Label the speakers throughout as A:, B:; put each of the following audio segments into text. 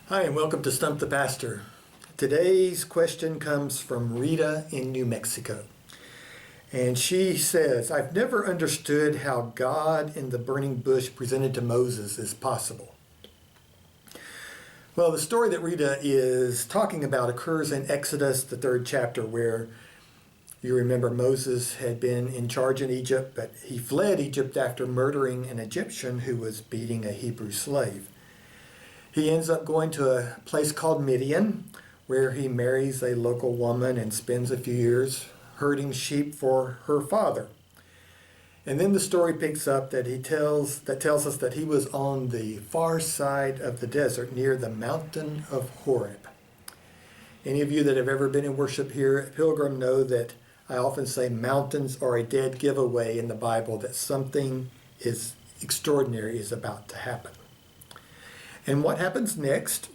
A: Hi, and welcome to Stump the Pastor. Today's question comes from Rita in New Mexico. And she says, I've never understood how God in the burning bush presented to Moses is possible. Well, the story that Rita is talking about occurs in Exodus, the 3rd chapter, where you remember Moses had been in charge in Egypt, but he fled Egypt after murdering an Egyptian who was beating a Hebrew slave. He ends up going to a place called Midian, where he marries a local woman and spends a few years herding sheep for her father. And then the story picks up that tells us that he was on the far side of the desert near the mountain of Horeb. Any of you that have ever been in worship here at Pilgrim know that I often say mountains are a dead giveaway in the Bible, that something is extraordinary is about to happen. And what happens next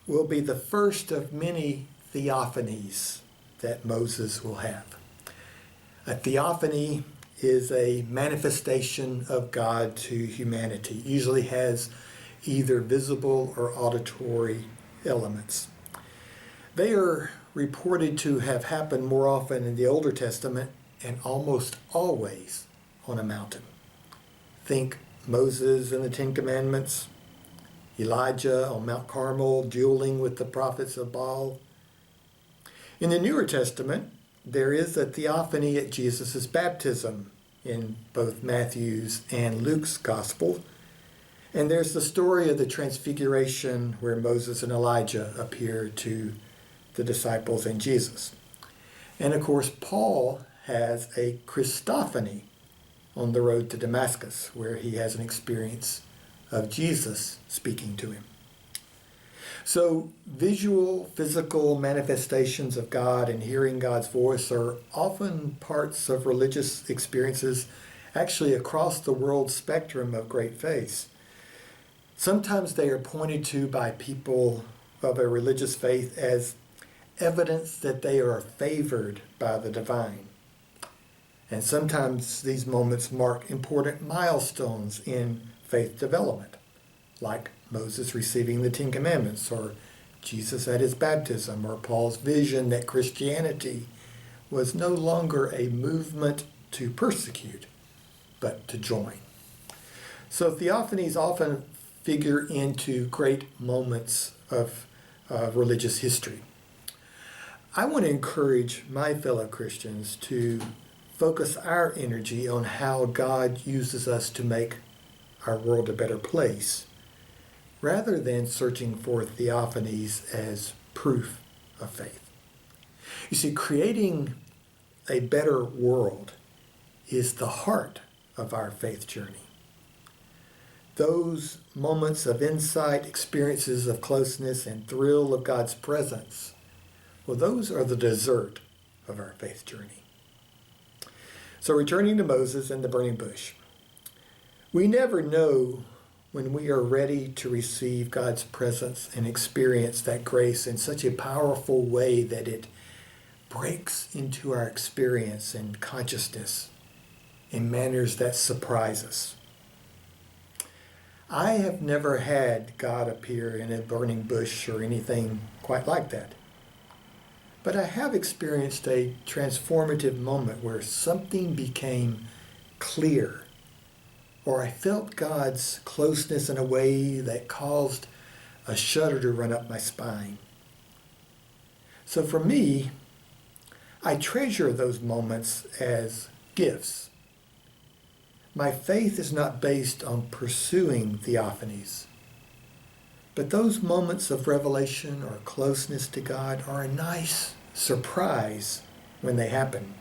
A: will be the first of many theophanies that Moses will have. A theophany is a manifestation of God to humanity. It usually has either visible or auditory elements. They are reported to have happened more often in the Older Testament and almost always on a mountain. Think Moses and the Ten Commandments, Elijah on Mount Carmel dueling with the prophets of Baal. In the Newer Testament, there is a theophany at Jesus' baptism in both Matthew's and Luke's Gospel. And there's the story of the Transfiguration where Moses and Elijah appear to the disciples and Jesus. And of course, Paul has a Christophany on the road to Damascus, where he has an experience of Jesus speaking to him. So visual, physical manifestations of God and hearing God's voice are often parts of religious experiences, actually across the world spectrum of great faiths. Sometimes they are pointed to by people of a religious faith as evidence that they are favored by the divine. And sometimes these moments mark important milestones in faith development, like Moses receiving the Ten Commandments, or Jesus at his baptism, or Paul's vision that Christianity was no longer a movement to persecute, but to join. So theophanies often figure into great moments of religious history. I want to encourage my fellow Christians to focus our energy on how God uses us to make our world a better place, rather than searching for theophanies as proof of faith. You see, creating a better world is the heart of our faith journey. Those moments of insight, experiences of closeness, and thrill of God's presence, well, those are the dessert of our faith journey. So returning to Moses and the burning bush. We never know when we are ready to receive God's presence and experience that grace in such a powerful way that it breaks into our experience and consciousness in manners that surprise us. I have never had God appear in a burning bush or anything quite like that. But I have experienced a transformative moment where something became clear, or I felt God's closeness in a way that caused a shudder to run up my spine. So for me, I treasure those moments as gifts. My faith is not based on pursuing theophanies, but those moments of revelation or closeness to God are a nice surprise when they happen,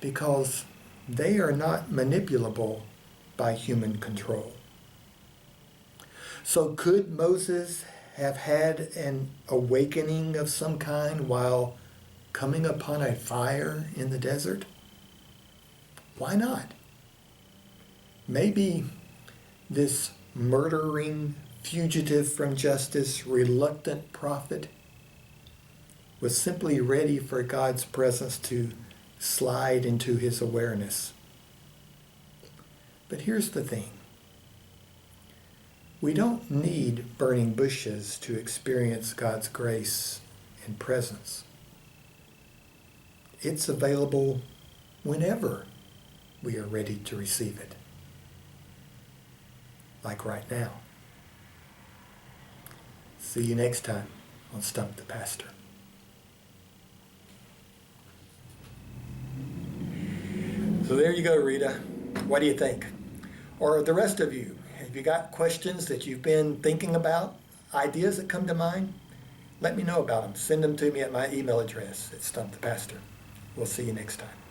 A: because they are not manipulable by human control. So could Moses have had an awakening of some kind while coming upon a fire in the desert? Why not? Maybe this murdering, fugitive from justice, reluctant prophet was simply ready for God's presence to slide into his awareness. But here's the thing. We don't need burning bushes to experience God's grace and presence. It's available whenever we are ready to receive it, like right now. See you next time on Stump the Pastor. So there you go, Rita. What do you think? Or the rest of you, have you got questions that you've been thinking about, ideas that come to mind? Let me know about them. Send them to me at my email address at Stump the Pastor. We'll see you next time.